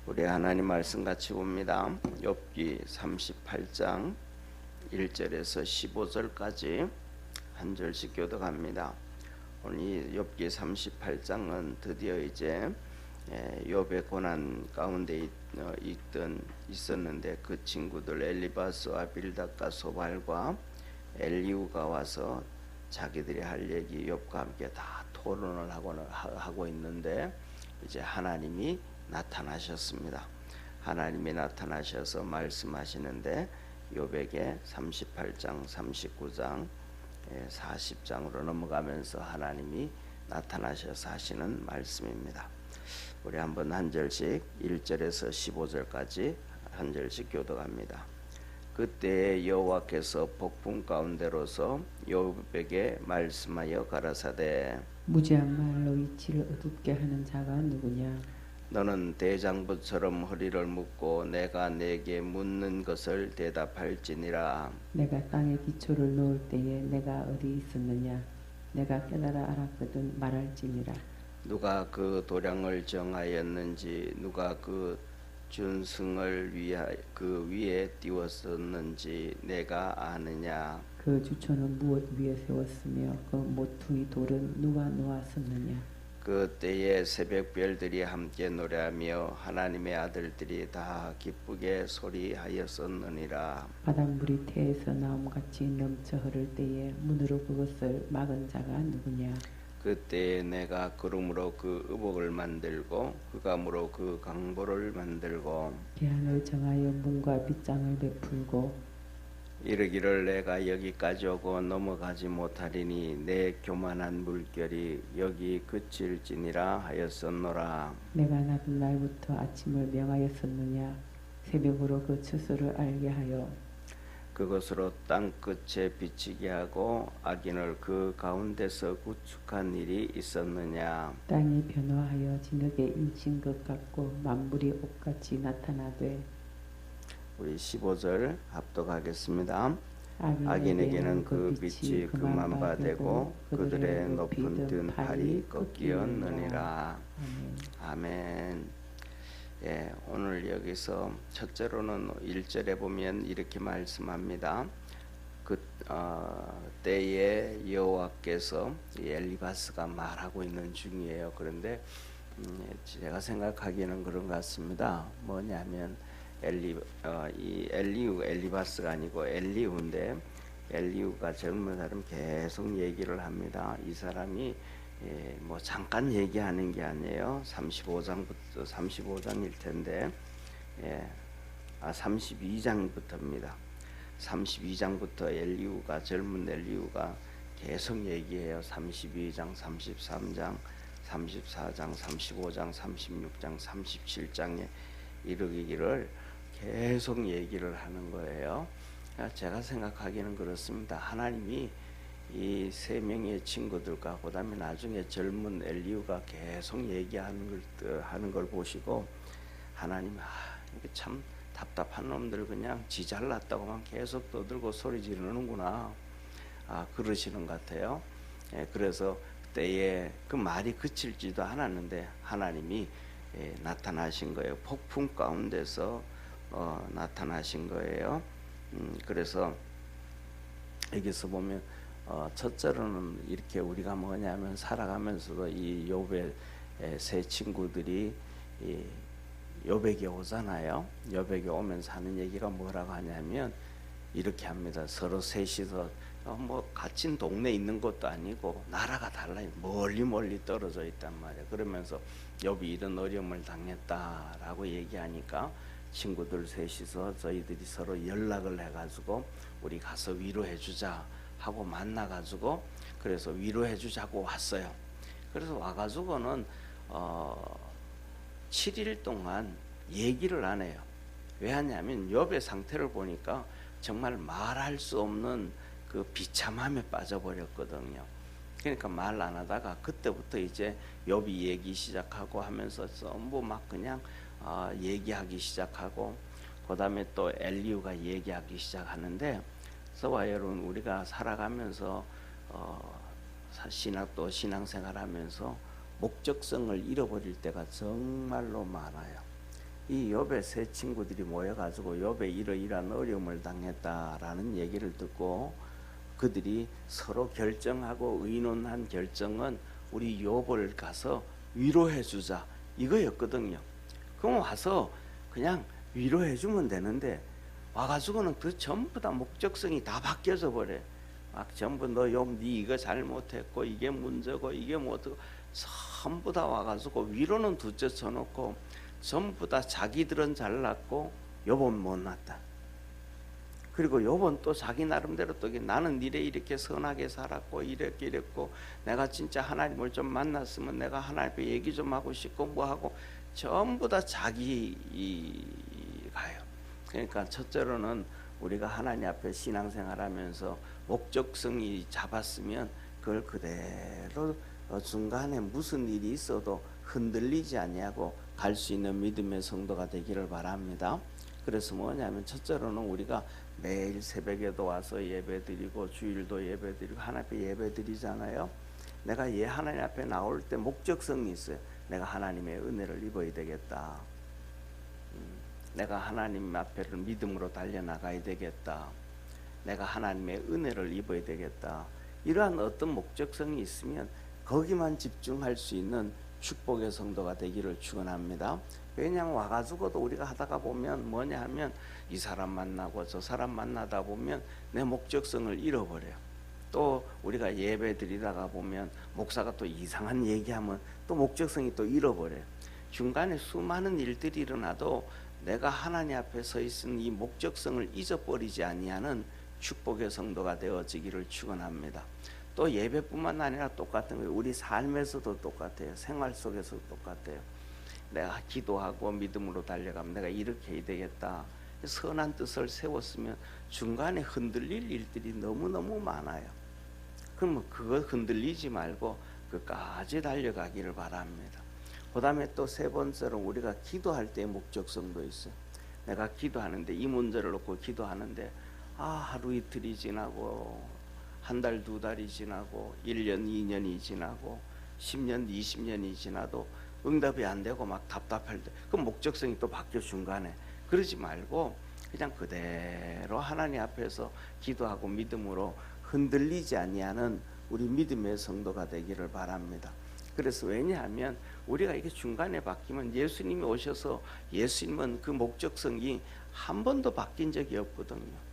우리 하나님 말씀 같이 봅니다. 욥기 38장 1절에서 15절까지 한 절씩 교독합니다. 오늘 이 욥기 38장은 드디어 이제 욥의 고난 가운데 있었는데 그 친구들 엘리바스와 빌닷과 소발과 엘리우가 와서 자기들이 할 얘기 욥과 함께 다 토론을 하고 있는데 이제 하나님이 나타나셨습니다. 하나님이 나타나셔서 말씀하시는데 욥에게 38장, 39장, 40장으로 넘어가면서 하나님이 나타나셔서 하시는 말씀입니다. 우리 한번 한 절씩 1절에서 15절까지 한 절씩 교독합니다. 그때에 여호와께서 폭풍 가운데로서 욥에게 말씀하여 가라사대 무지한 말로 이치를 어둡게 하는 자가 누구냐? 너는 대장부처럼 허리를 묶고 내가 내게 묻는 것을 대답할지니라. 내가 땅에 기초를 놓을 때에 내가 어디 있었느냐? 내가 깨달아 알았거든 말할지니라. 누가 그 도량을 정하였는지 누가 그 준승을 그 위에 띄웠었는지 내가 아느냐. 그 주초는 무엇 위에 세웠으며 그 모퉁이 돌은 누가 놓았었느냐? 그 때에 새벽별들이 함께 노래하며 하나님의 아들들이 다 기쁘게 소리하였었느니라. 바닷물이 태에서 나옴같이 넘쳐 흐를 때에 문으로 그것을 막은 자가 누구냐? 그때에 내가 구름으로 그 의복을 만들고 흑암으로 그 강보를 만들고 기한을 정하여 문과 빗장을 베풀고 이르기를 내가 여기까지 오고 넘어가지 못하리니 내 교만한 물결이 여기 그칠지니라 하였었노라. 내가 낮은 날부터 아침을 명하였었느냐? 새벽으로 그 추수를 알게 하여 그것으로 땅 끝에 비치게 하고 악인을 그 가운데서 구축한 일이 있었느냐. 땅이 변화하여 진흙에 인친 것 같고 만물이 옷같이 나타나되 우리 15절 합독하겠습니다. 악인에게는 그 빛이 그만 바 되고 그들의 높은 든 팔이 꺾이었느니라. 아멘. 예, 오늘 여기서 첫째로는 1절에 보면 이렇게 말씀합니다. 그 때에 여호와께서 엘리바스가 말하고 있는 중이에요. 그런데 제가 생각하기에는 그런 것 같습니다. 뭐냐면 이 엘리바스가 아니고 엘리우인데 엘리우가 젊은 사람 계속 얘기를 합니다. 이 사람이 뭐 잠깐 얘기하는 게 아니에요. 35장일 텐데 32장부터입니다. 32장부터 엘리우가 젊은 엘리우가 계속 얘기해요. 32장, 33장, 34장, 35장, 36장, 37장에 이르기를 계속 얘기를 하는 거예요. 제가 생각하기는 그렇습니다. 하나님이 이 세 명의 친구들과 그다음에 나중에 젊은 엘리우가 계속 얘기하는 걸 보시고 하나님 이게 참 답답한 놈들 그냥 지 잘났다고만 계속 떠들고 소리 지르는구나 그러시는 것 같아요. 그래서 그때에 그 말이 그칠지도 않았는데 하나님이 나타나신 거예요. 폭풍 가운데서 나타나신 거예요. 그래서 여기서 보면 첫째로는 이렇게 우리가 뭐냐면 살아가면서도 이 욥의 세 친구들이 욥에게 오잖아요. 욥에게 오면서 하는 얘기가 뭐라고 하냐면 이렇게 합니다. 서로 셋이서 뭐 같은 동네에 있는 것도 아니고 나라가 달라요. 멀리 떨어져 있단 말이에요. 그러면서 욥이 이런 어려움을 당했다라고 얘기하니까 친구들 셋이서 저희들이 서로 연락을 해가지고 우리 가서 위로해주자 하고 만나가지고 그래서 위로해주자고 왔어요. 그래서 와가지고는 7일 동안 얘기를 안 해요. 왜 하냐면 욥의 상태를 보니까 정말 말할 수 없는 그 비참함에 빠져버렸거든요. 그러니까 말 안 하다가 그때부터 이제 욥이 얘기 시작하고 하면서 전부 막 그냥 얘기하기 시작하고 그 다음에 또 엘리우가 얘기하기 시작하는데 저와 여러분 우리가 살아가면서 또 신앙생활하면서 목적성을 잃어버릴 때가 정말로 많아요. 이 욥의 세 친구들이 모여가지고 욥의 이러이러한 어려움을 당했다라는 얘기를 듣고 그들이 서로 결정하고 의논한 결정은 우리 욥을 가서 위로해 주자 이거였거든요. 그럼 와서 그냥 위로해 주면 되는데 와가지고는 그 전부 다 목적성이 다 바뀌어져 버려. 막 전부 너 욥 네 이거 잘못했고 이게 문제고 이게 뭐고 전부 다 와가지고 위로는 둘째 쳐놓고 전부 다 자기들은 잘났고 욥은 못났다. 그리고 욥은 또 자기 나름대로 또 나는 이렇게 선하게 살았고 이렇게 이랬고 내가 진짜 하나님을 좀 만났으면 내가 하나님께 얘기 좀 하고 싶고 뭐하고 전부 다 자기가요. 그러니까 첫째로는 우리가 하나님 앞에 신앙생활하면서 목적성이 잡았으면 그걸 그대로 중간에 무슨 일이 있어도 흔들리지 아니하고 갈 수 있는 믿음의 성도가 되기를 바랍니다. 그래서 뭐냐면 첫째로는 우리가 매일 새벽에도 와서 예배드리고 주일도 예배드리고 하나님 앞에 예배드리잖아요. 내가 하나님 앞에 나올 때 목적성이 있어요. 내가 하나님의 은혜를 입어야 되겠다. 내가 하나님 앞에를 믿음으로 달려나가야 되겠다. 내가 하나님의 은혜를 입어야 되겠다. 이러한 어떤 목적성이 있으면 거기만 집중할 수 있는 축복의 성도가 되기를 축원합니다. 왜냐하면 와가지고도 우리가 하다가 보면 뭐냐 하면 이 사람 만나고 저 사람 만나다 보면 내 목적성을 잃어버려요. 또 우리가 예배 드리다가 보면 목사가 또 이상한 얘기하면 또 목적성이 또 잃어버려요. 중간에 수많은 일들이 일어나도 내가 하나님 앞에 서 있은 이 목적성을 잊어버리지 아니하는 축복의 성도가 되어지기를 축원합니다. 또 예배뿐만 아니라 똑같은 거예요. 우리 삶에서도 똑같아요. 생활 속에서도 똑같아요. 내가 기도하고 믿음으로 달려가면 내가 이렇게 해야 되겠다. 선한 뜻을 세웠으면 중간에 흔들릴 일들이 너무너무 많아요. 그러면 그거 흔들리지 말고 끝까지 달려가기를 바랍니다. 그 다음에 또 세 번째로 우리가 기도할 때의 목적성도 있어요. 내가 기도하는데 이 문제를 놓고 기도하는데 하루 이틀이 지나고 한 달, 두 달이 지나고 1년, 2년이 지나고 10년, 20년이 지나도 응답이 안 되고 막 답답할 때 그 목적성이 또 바뀌어 중간에. 그러지 말고 그냥 그대로 하나님 앞에서 기도하고 믿음으로 흔들리지 아니하는 우리 믿음의 성도가 되기를 바랍니다. 그래서 왜냐하면 우리가 이게 중간에 바뀌면 예수님이 오셔서 예수님은 그 목적성이 한 번도 바뀐 적이 없거든요.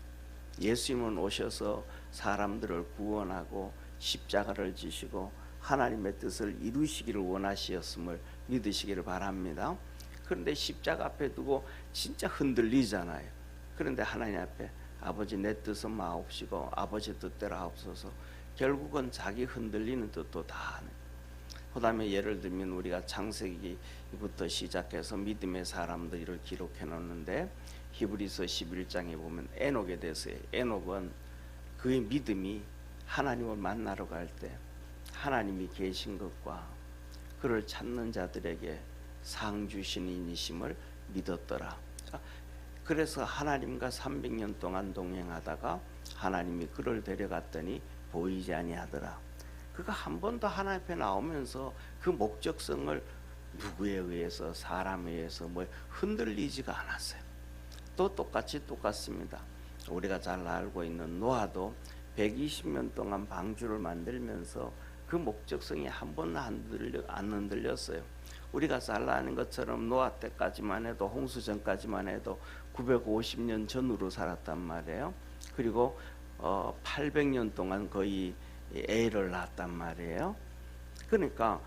예수님은 오셔서 사람들을 구원하고 십자가를 지시고 하나님의 뜻을 이루시기를 원하시었음을 믿으시기를 바랍니다. 그런데 십자가 앞에 두고 진짜 흔들리잖아요. 그런데 하나님 앞에 아버지 내 뜻은 마옵시고 아버지 뜻대로 하옵소서. 결국은 자기 흔들리는 뜻도 다 하는. 그 다음에 예를 들면 우리가 창세기부터 시작해서 믿음의 사람들을 기록해 놓는데 히브리서 11장에 보면 에녹에 대해서요. 에녹은 그의 믿음이 하나님을 만나러 갈 때 하나님이 계신 것과 그를 찾는 자들에게 상 주신 이심을 믿었더라. 그래서 하나님과 300년 동안 동행하다가 하나님이 그를 데려갔더니 보이지 아니하더라. 그가 한 번도 하나님 앞에 나오면서 그 목적성을 누구에 의해서 사람에 의해서 흔들리지가 않았어요. 또 똑같습니다. 우리가 잘 알고 있는 노아도 120년 동안 방주를 만들면서 그 목적성이 한 번도 안 흔들렸어요. 우리가 잘 아는 것처럼 노아 때까지만 해도 홍수 전까지만 해도 950년 전으로 살았단 말이에요. 그리고 800년 동안 거의 애를 낳았단 말이에요. 그러니까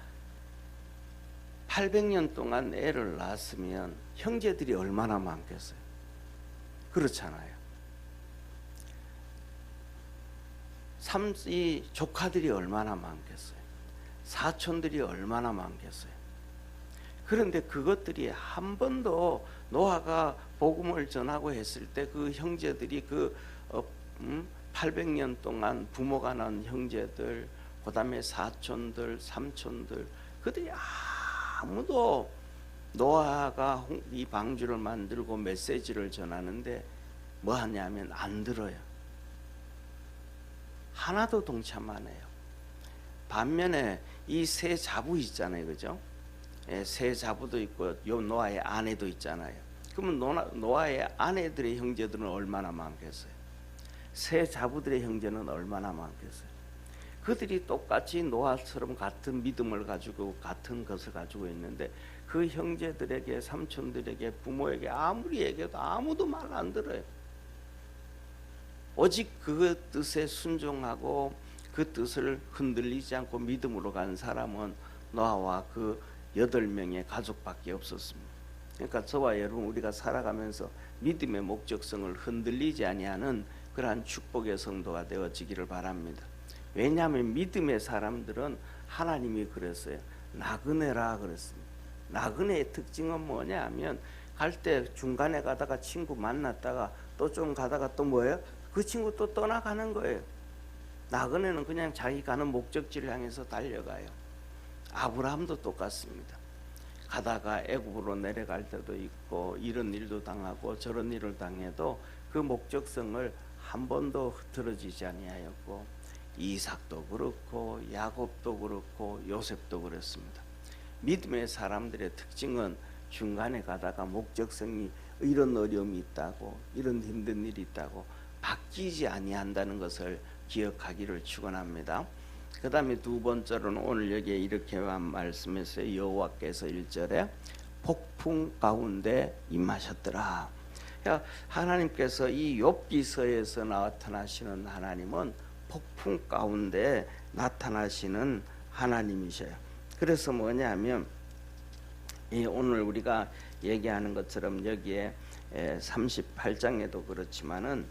800년 동안 애를 낳았으면 형제들이 얼마나 많겠어요. 그렇잖아요. 이 조카들이 얼마나 많겠어요. 사촌들이 얼마나 많겠어요. 그런데 그것들이 한 번도 노아가 복음을 전하고 했을 때 그 형제들이 800년 동안 부모가 낳은 형제들, 그 다음에 사촌들, 삼촌들, 그들이 아무도 노아가 이 방주를 만들고 메시지를 전하는데 뭐 하냐면 안 들어요. 하나도 동참 안 해요. 반면에 이 세 자부 있잖아요, 그죠? 세 자부도 있고 요 노아의 아내도 있잖아요. 그러면 노아의 아내들의 형제들은 얼마나 많겠어요? 세 자부들의 형제는 얼마나 많겠어요? 그들이 똑같이 노아처럼 같은 믿음을 가지고 같은 것을 가지고 있는데 그 형제들에게, 삼촌들에게, 부모에게 아무리 얘기해도 아무도 말 안 들어요. 오직 그 뜻에 순종하고 그 뜻을 흔들리지 않고 믿음으로 간 사람은 노아와 그 8명의 가족밖에 없었습니다. 그러니까 저와 여러분, 우리가 살아가면서 믿음의 목적성을 흔들리지 아니하는 그러한 축복의 성도가 되어지기를 바랍니다. 왜냐하면 믿음의 사람들은 하나님이 그랬어요. 나그네라 그랬습니다. 나그네의 특징은 뭐냐 하면 갈 때 중간에 가다가 친구 만났다가 또 좀 가다가 또 뭐예요? 그 친구 또 떠나가는 거예요. 나그네는 그냥 자기 가는 목적지를 향해서 달려가요. 아브라함도 똑같습니다. 가다가 애굽으로 내려갈 때도 있고 이런 일도 당하고 저런 일을 당해도 그 목적성을 한 번도 흐트러지지 아니하였고, 이삭도 그렇고 야곱도 그렇고 요셉도 그렇습니다. 믿음의 사람들의 특징은 중간에 가다가 목적성이 이런 어려움이 있다고, 이런 힘든 일이 있다고 바뀌지 아니한다는 것을 기억하기를 축원합니다. 그 다음에 두 번째로는 오늘 여기에 이렇게 말씀했어요. 여호와께서 1절에 폭풍 가운데 임하셨더라. 그러니까 하나님께서 이 욥기서에서 나타나시는 하나님은 폭풍 가운데 나타나시는 하나님이셔요. 그래서 뭐냐면 오늘 우리가 얘기하는 것처럼 여기에 38장에도 그렇지만은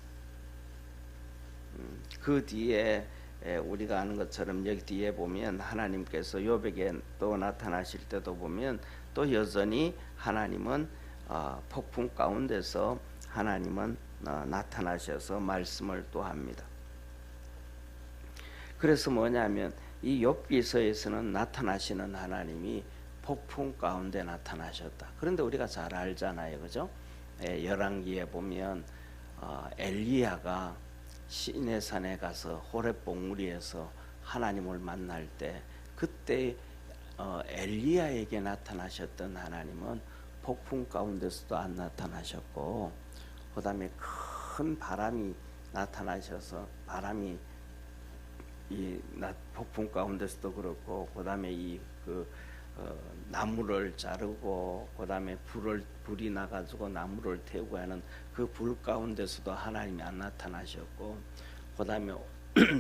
그 뒤에 우리가 아는 것처럼 여기 뒤에 보면 하나님께서 욥에게 또 나타나실 때도 보면 또 여전히 하나님은 폭풍 가운데서 하나님은 나타나셔서 말씀을 또 합니다. 그래서 뭐냐면 이 욥기서에서는 나타나시는 하나님이 폭풍 가운데 나타나셨다. 그런데 우리가 잘 알잖아요, 그죠? 열왕기에 보면 엘리야가 시내산에 가서 호렙 봉우리에서 하나님을 만날 때 그때 엘리야에게 나타나셨던 하나님은 폭풍 가운데서도 안 나타나셨고, 그 다음에 큰 바람이 나타나셔서 바람이 폭풍 가운데서도 그렇고, 그 다음에 나무를 자르고, 그 다음에 불이 나가지고 나무를 태우고 하는 그 불 가운데서도 하나님이 안 나타나셨고, 그 다음에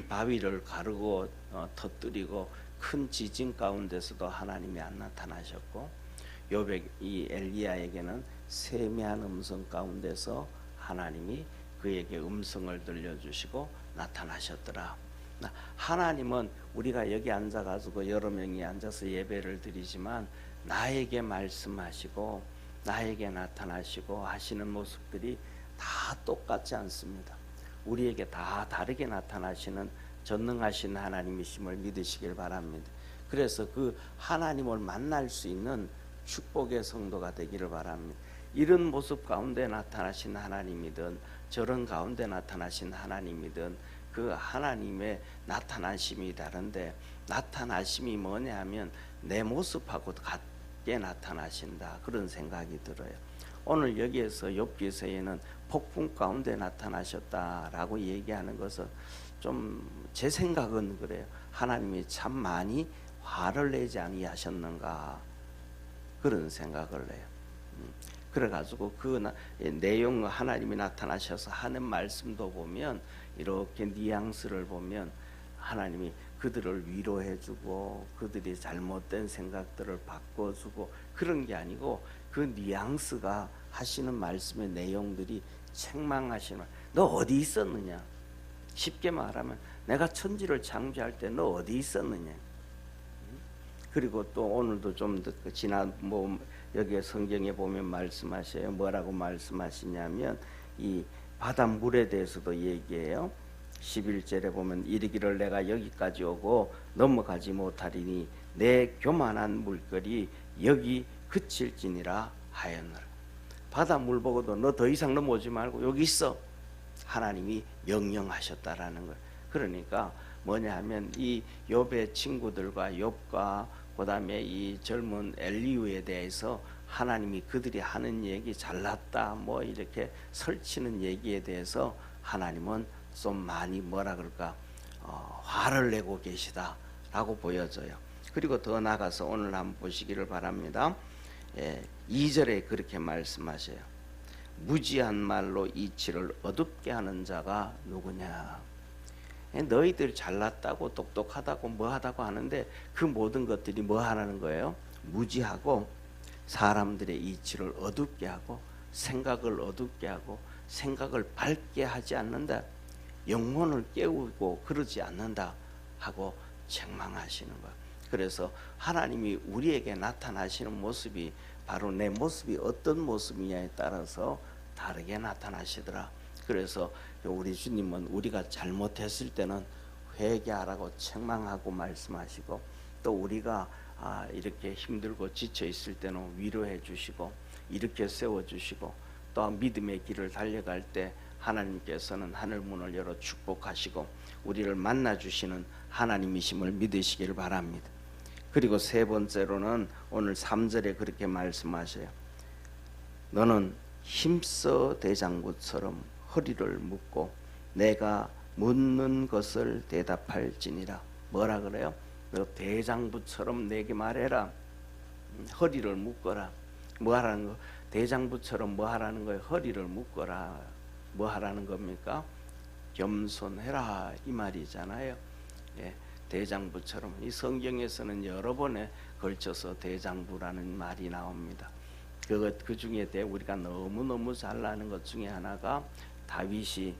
바위를 가르고 터뜨리고 큰 지진 가운데서도 하나님이 안 나타나셨고, 이 엘리야에게는 세미한 음성 가운데서 하나님이 그에게 음성을 들려주시고 나타나셨더라. 하나님은 우리가 여기 앉아가지고 여러 명이 앉아서 예배를 드리지만 나에게 말씀하시고 나에게 나타나시고 하시는 모습들이 다 똑같지 않습니다. 우리에게 다 다르게 나타나시는 전능하신 하나님이심을 믿으시길 바랍니다. 그래서 그 하나님을 만날 수 있는 축복의 성도가 되기를 바랍니다. 이런 모습 가운데 나타나신 하나님이든 저런 가운데 나타나신 하나님이든 그 하나님의 나타나심이 다른데, 나타나심이 뭐냐 하면 내 모습하고 같게 나타나신다, 그런 생각이 들어요. 오늘 여기에서 욥기서에는 폭풍 가운데 나타나셨다라고 얘기하는 것은 좀 제 생각은 그래요. 하나님이 참 많이 화를 내지 아니하셨는가, 그런 생각을 해요. 그래가지고 그 내용, 하나님이 나타나셔서 하는 말씀도 보면 이렇게 뉘앙스를 보면 하나님이 그들을 위로해주고 그들이 잘못된 생각들을 바꿔주고 그런 게 아니고, 그 뉘앙스가 하시는 말씀의 내용들이 책망하시는, 너 어디 있었느냐, 쉽게 말하면 내가 천지를 창조할 때 너 어디 있었느냐. 그리고 또 오늘도 좀 지난 여기 성경에 보면 말씀하셔요. 뭐라고 말씀하시냐면 이 바닷물에 대해서도 얘기해요. 11절에 보면 이르기를 내가 여기까지 오고 넘어가지 못하리니 내 교만한 물결이 여기 그칠지니라 하였노라. 바닷물 보고도 너 더 이상 넘어오지 말고 여기 있어, 하나님이 명령하셨다라는 거예요. 그러니까 뭐냐 하면 이 욥의 친구들과 욥과 그다음에 이 젊은 엘리후에 대해서 하나님이 그들이 하는 얘기 잘났다 뭐 이렇게 설치는 얘기에 대해서 하나님은 좀 많이 뭐라 그럴까 화를 내고 계시다라고 보여져요. 그리고 더 나가서 오늘 한번 보시기를 바랍니다. 2절에 그렇게 말씀하셔요. 무지한 말로 이치를 어둡게 하는 자가 누구냐. 너희들 잘났다고 똑똑하다고 뭐하다고 하는데 그 모든 것들이 뭐 하라는 거예요? 무지하고 사람들의 이치를 어둡게 하고 생각을 어둡게 하고 생각을 밝게 하지 않는다. 영혼을 깨우고 그러지 않는다 하고 책망하시는 거예요. 그래서 하나님이 우리에게 나타나시는 모습이 바로 내 모습이 어떤 모습이냐에 따라서 다르게 나타나시더라. 그래서 우리 주님은 우리가 잘못했을 때는 회개하라고 책망하고 말씀하시고, 또 우리가 이렇게 힘들고 지쳐 있을 때는 위로해 주시고 이렇게 세워 주시고, 또 믿음의 길을 달려갈 때 하나님께서는 하늘 문을 열어 축복하시고 우리를 만나 주시는 하나님이심을 믿으시기를 바랍니다. 그리고 세 번째로는 오늘 3절에 그렇게 말씀하셔요. 너는 힘써 대장부처럼 허리를 묶고 내가 묻는 것을 대답할지니라. 뭐라 그래요? 너 대장부처럼 내게 말해라. 허리를 묶어라. 뭐 하라는 거? 대장부처럼 뭐 하라는 거예요? 허리를 묶어라. 뭐 하라는 겁니까? 겸손해라 이 말이잖아요. 예, 대장부처럼. 이 성경에서는 여러 번에 걸쳐서 대장부라는 말이 나옵니다. 그 중에 우리가 너무너무 잘 아는 것 중에 하나가 다윗이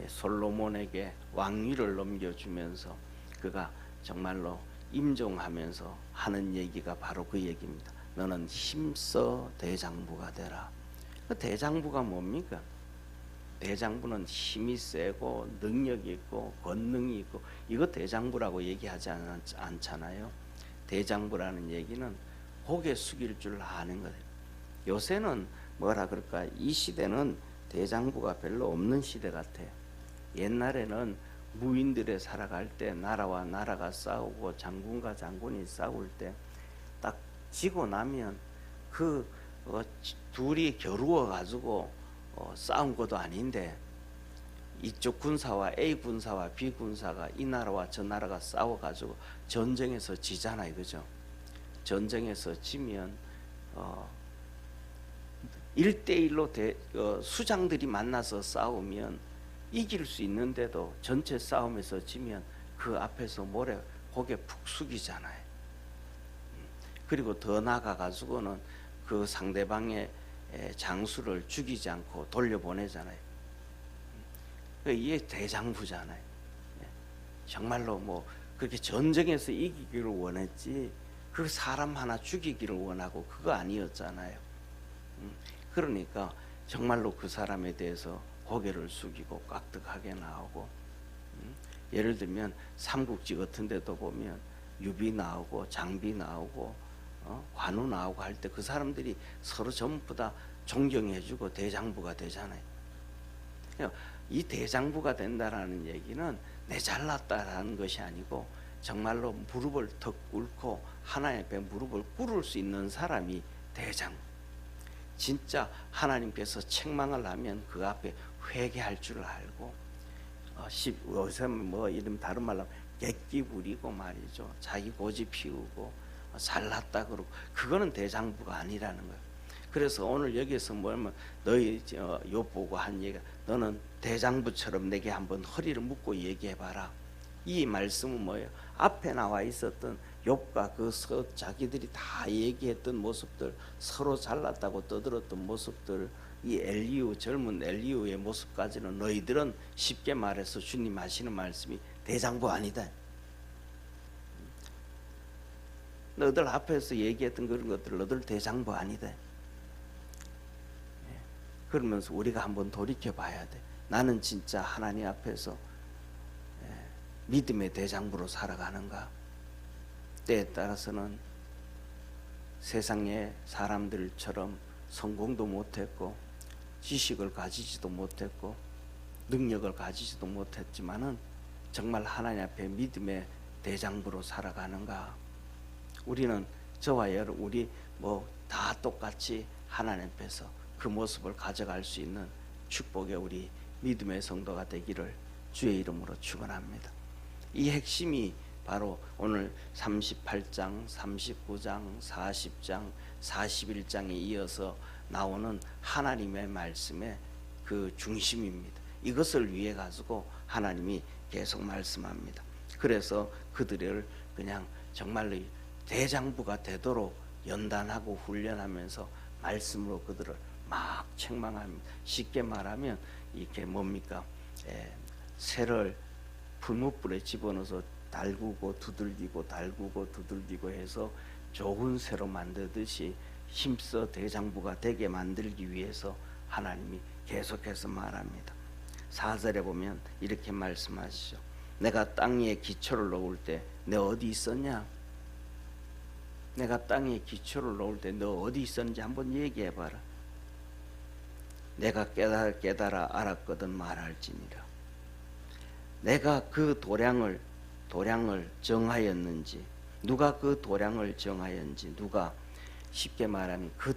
솔로몬에게 왕위를 넘겨주면서 그가 정말로 임종하면서 하는 얘기가 바로 그 얘기입니다. 너는 힘써 대장부가 되라. 그 대장부가 뭡니까? 대장부는 힘이 세고 능력이 있고 권능이 있고, 이거 대장부라고 얘기하지 않잖아요. 대장부라는 얘기는 고개 숙일 줄 아는 거예요. 요새는 뭐라 그럴까, 이 시대는 대장부가 별로 없는 시대 같아요. 옛날에는 무인들에 살아갈 때 나라와 나라가 싸우고 장군과 장군이 싸울 때 딱 지고 나면 그 둘이 겨루어 가지고 싸운 것도 아닌데 이쪽 군사와 A 군사와 B 군사가 이 나라와 저 나라가 싸워 가지고 전쟁에서 지잖아요, 그죠? 전쟁에서 지면 1대1로 수장들이 만나서 싸우면 이길 수 있는데도 전체 싸움에서 지면 그 앞에서 고개 푹 숙이잖아요. 그리고 더 나아가 가지고는 그 상대방의 장수를 죽이지 않고 돌려보내잖아요. 이게 대장부잖아요. 정말로 뭐 그렇게 전쟁에서 이기기를 원했지 그 사람 하나 죽이기를 원하고 그거 아니었잖아요. 그러니까 정말로 그 사람에 대해서 고개를 숙이고 깍듯하게 나오고, 예를 들면 삼국지 같은 데도 보면 유비 나오고 장비 나오고 관우 나오고 할 때 그 사람들이 서로 전부 다 존경해주고 대장부가 되잖아요. 이 대장부가 된다라는 얘기는 내 잘났다라는 것이 아니고 정말로 무릎을 턱 꿇고 하나님 앞에 무릎을 꿇을 수 있는 사람이 대장부. 진짜 하나님께서 책망을 하면 그 앞에 회개할 줄 알고, 요새 뭐 이름 다른 말로 하면 객기 부리고 말이죠. 자기 고집 피우고 잘났다 그러고, 그거는 대장부가 아니라는 거예요. 그래서 오늘 여기서 뭐냐면 너희 욥 보고 한 얘기가, 너는 대장부처럼 내게 한번 허리를 묶고 얘기해봐라. 이 말씀은 뭐예요? 앞에 나와 있었던 욥과 자기들이 다 얘기했던 모습들, 서로 잘났다고 떠들었던 모습들, 이 젊은 엘리후의 모습까지는 너희들은 쉽게 말해서 주님 하시는 말씀이 대장부 아니다. 너희들 앞에서 얘기했던 그런 것들 너희들 대장부 아니다. 그러면서 우리가 한번 돌이켜 봐야 돼. 나는 진짜 하나님 앞에서 믿음의 대장부로 살아가는가? 때에 따라서는 세상의 사람들처럼 성공도 못했고 지식을 가지지도 못했고 능력을 가지지도 못했지만은 정말 하나님 앞에 믿음의 대장부로 살아가는가? 우리는 저와 여러분 우리 뭐 다 똑같이 하나님 앞에서 그 모습을 가져갈 수 있는 축복의 우리 믿음의 성도가 되기를 주의 이름으로 축원합니다. 이 핵심이 바로 오늘 38장, 39장, 40장, 41장에 이어서 나오는 하나님의 말씀의 그 중심입니다. 이것을 위해 가지고 하나님이 계속 말씀합니다. 그래서 그들을 그냥 정말로 대장부가 되도록 연단하고 훈련하면서 말씀으로 그들을 막 책망합니다. 쉽게 말하면 이게 뭡니까? 새를 풀무불에 집어넣어서 달구고 두들기고 달구고 두들기고 해서 좋은 새로 만들듯이 힘써 대장부가 되게 만들기 위해서 하나님이 계속해서 말합니다. 4절에 보면 이렇게 말씀하시죠. 내가 땅 위에 기초를 놓을 때 너 어디 있었냐? 내가 땅 위에 기초를 놓을 때 너 어디 있었는지 한번 얘기해봐라. 내가 깨달아 알았거든 말할지니라. 내가 그 도량을 정하였는지, 누가 그 도량을 정하였는지, 누가 쉽게 말하면 그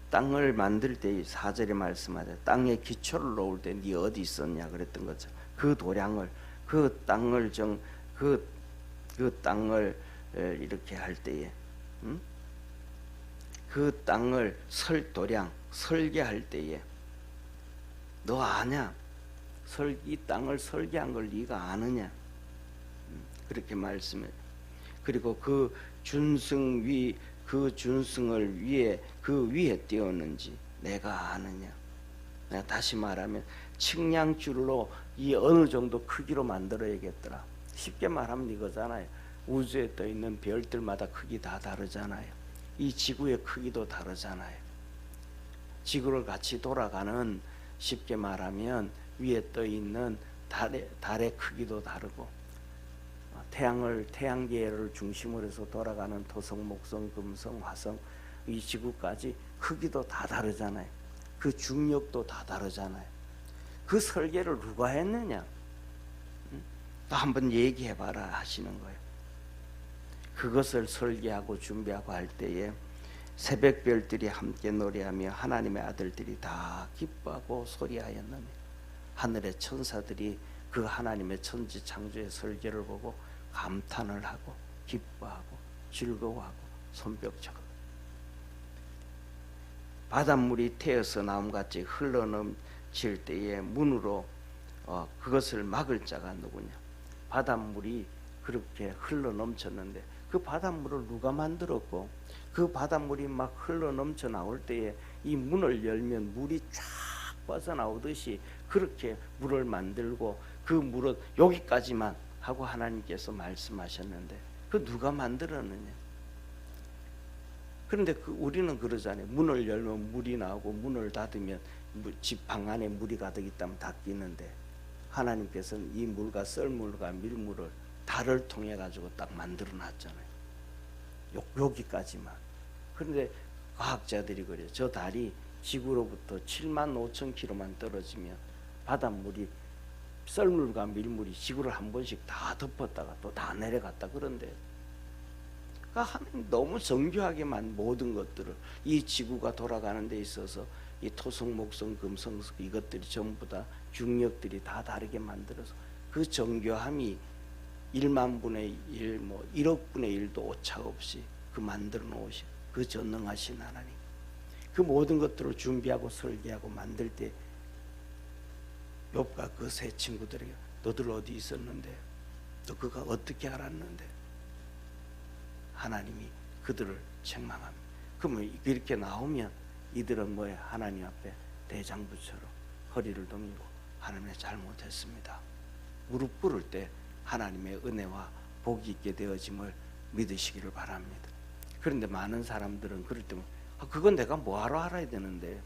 땅을 만들 때 4절에 말씀하자. 땅에 기초를 놓을 때 네 어디 있었냐 그랬던 거죠. 그 도량을 그 땅을 이렇게 할 때에 그 땅을 설계할 때에 너 아냐? 이 땅을 설계한 걸 네가 아느냐? 그렇게 말씀해. 그리고 그 준승을 위에 그 위에 띄웠는지 내가 아느냐? 내가 다시 말하면 측량줄로 이 어느 정도 크기로 만들어야겠더라. 쉽게 말하면 이거잖아요. 우주에 떠 있는 별들마다 크기 다 다르잖아요. 이 지구의 크기도 다르잖아요. 지구를 같이 돌아가는, 쉽게 말하면 위에 떠 있는 달의 크기도 다르고, 태양계를 중심으로 해서 돌아가는 토성, 목성, 금성, 화성, 이 지구까지 크기도 다 다르잖아요. 그 중력도 다 다르잖아요. 그 설계를 누가 했느냐? 또 한번 얘기해봐라 하시는 거예요. 그것을 설계하고 준비하고 할 때에 새벽별들이 함께 노래하며 하나님의 아들들이 다 기뻐하고 소리하였느니 하늘의 천사들이 그 하나님의 천지 창조의 설계를 보고 감탄을 하고 기뻐하고 즐거워하고 손뼉치고, 바닷물이 태어서 나옴같이 흘러넘칠 때에 문으로 그것을 막을 자가 누구냐? 바닷물이 그렇게 흘러넘쳤는데 그 바닷물을 누가 만들었고, 그 바닷물이 막 흘러넘쳐 나올 때에 이 문을 열면 물이 쫙 빠져나오듯이 그렇게 물을 만들고, 그 물은 여기까지만 하고 하나님께서 말씀하셨는데 그 누가 만들었느냐? 그런데 우리는 그러잖아요. 문을 열면 물이 나오고 문을 닫으면 집 방 안에 물이 가득 있다면 닫히는데, 하나님께서는 이 물과 썰물과 밀물을 달을 통해 가지고 딱 만들어 놨잖아요. 여기까지만. 그런데 과학자들이 그래요. 저 달이 지구로부터 7만 5천 킬로만 떨어지면 바닷물이, 썰물과 밀물이 지구를 한 번씩 다 덮었다가 또 다 내려갔다 그런데, 그러니까 하나님 너무 정교하게만 모든 것들을, 이 지구가 돌아가는 데 있어서 이 토성, 목성, 금성 이것들이 전부 다 중력들이 다 다르게 만들어서 그 정교함이 1만 분의 1, 1억 분의 1도 오차 없이 그 만들어 놓으신 그 전능하신 하나님, 그 모든 것들을 준비하고 설계하고 만들 때 욥과 그 세 친구들에게 너들 어디 있었는데, 너 그가 어떻게 알았는데, 하나님이 그들을 책망합니다. 그러면 이렇게 나오면 이들은 뭐야? 하나님 앞에 대장부처럼 허리를 동이고 하나님의 잘못했습니다. 무릎 꿇을 때 하나님의 은혜와 복이 있게 되어짐을 믿으시기를 바랍니다. 그런데 많은 사람들은 그럴 때면 그건 내가 뭐하러 알아야 되는데,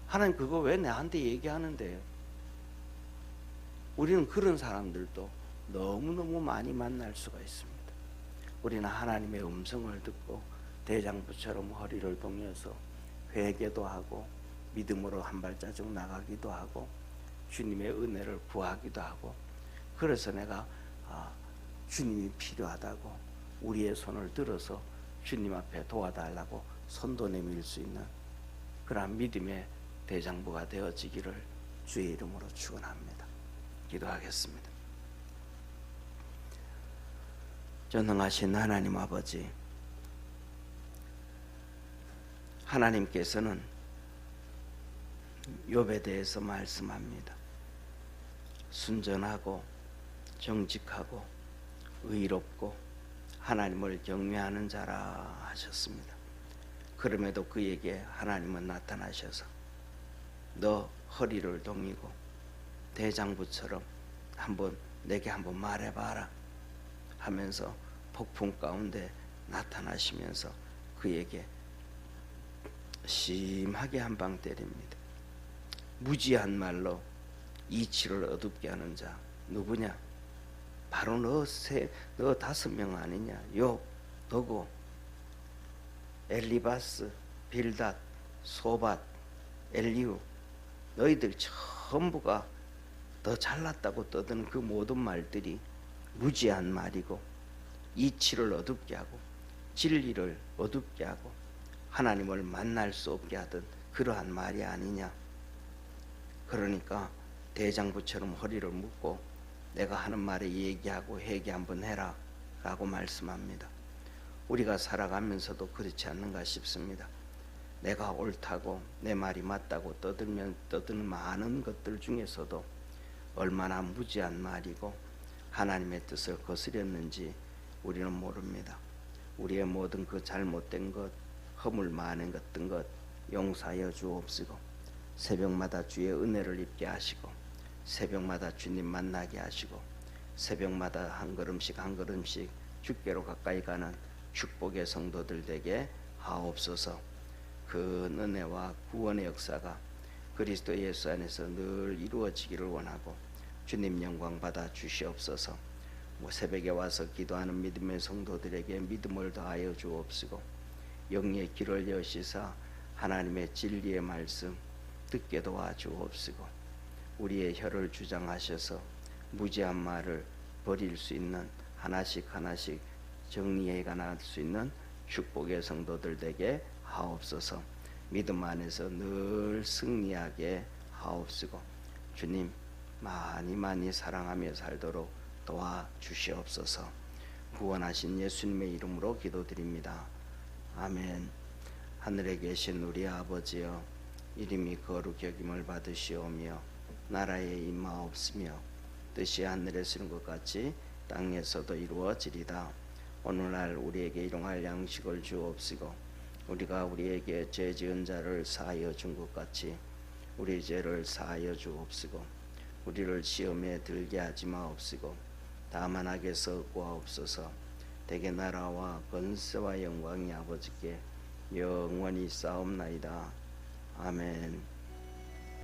하나님 그거 왜 나한테 얘기하는데? 우리는 그런 사람들도 너무너무 많이 만날 수가 있습니다. 우리는 하나님의 음성을 듣고 대장부처럼 허리를 동여서 회개도 하고 믿음으로 한 발자국 나가기도 하고 주님의 은혜를 구하기도 하고, 그래서 내가 주님이 필요하다고 우리의 손을 들어서 주님 앞에 도와달라고 손도 내밀 수 있는 그러한 믿음의 대장부가 되어지기를 주의 이름으로 축원합니다. 기도하겠습니다. 전능하신 하나님 아버지, 하나님께서는 욥에 대해서 말씀합니다. 순전하고 정직하고 의롭고 하나님을 경외하는 자라 하셨습니다. 그럼에도 그에게 하나님은 나타나셔서 너 허리를 동이고 대장부처럼 내게 한번 말해봐라 하면서 폭풍 가운데 나타나시면서 그에게 심하게 한 방 때립니다. 무지한 말로 이치를 어둡게 하는 자 누구냐? 바로 너 5명 아니냐? 욥, 너고 엘리바스, 빌닷, 소밧, 엘리후, 너희들 전부가 더 잘났다고 떠드는 그 모든 말들이 무지한 말이고 이치를 어둡게 하고 진리를 어둡게 하고 하나님을 만날 수 없게 하던 그러한 말이 아니냐. 그러니까 대장부처럼 허리를 묶고 내가 하는 말에 얘기하고 회개 한번 해라 라고 말씀합니다. 우리가 살아가면서도 그렇지 않는가 싶습니다. 내가 옳다고 내 말이 맞다고 떠드는 많은 것들 중에서도 얼마나 무지한 말이고 하나님의 뜻을 거스렸는지 우리는 모릅니다. 우리의 모든 그 잘못된 것, 허물 많은 같은 것 용서하여 주옵시고 새벽마다 주의 은혜를 입게 하시고 새벽마다 주님 만나게 하시고 새벽마다 한 걸음씩 한 걸음씩 주께로 가까이 가는 축복의 성도들 되게 하옵소서. 그 은혜와 구원의 역사가 그리스도 예수 안에서 늘 이루어지기를 원하고 주님 영광 받아 주시옵소서. 새벽에 와서 기도하는 믿음의 성도들에게 믿음을 더하여 주옵시고 영의 길을 여시사 하나님의 진리의 말씀 듣게 도와주옵시고 우리의 혀를 주장하셔서 무지한 말을 버릴 수 있는 하나씩 하나씩 정리해 가날 수 있는 축복의 성도들 되게 하옵소서. 믿음 안에서 늘 승리하게 하옵시고 주님 많이 사랑하며 살도록 도와주시옵소서. 구원하신 예수님의 이름으로 기도드립니다. 아멘. 하늘에 계신 우리 아버지여, 이름이 거룩히 여김을 받으시오며 나라에 임하옵시며 뜻이 하늘에서 이룬 것 같이 땅에서도 이루어지리다. 오늘날 우리에게 일용할 양식을 주옵시고 우리가 우리에게 죄 지은 자를 사하여 준 것 같이 우리 죄를 사하여 주옵시고 우리를 시험에 들게 하지 마옵시고 다만 악에서 구하옵소서. 대개 나라와 권세와 영광이 아버지께 영원히 싸움나이다. 아멘.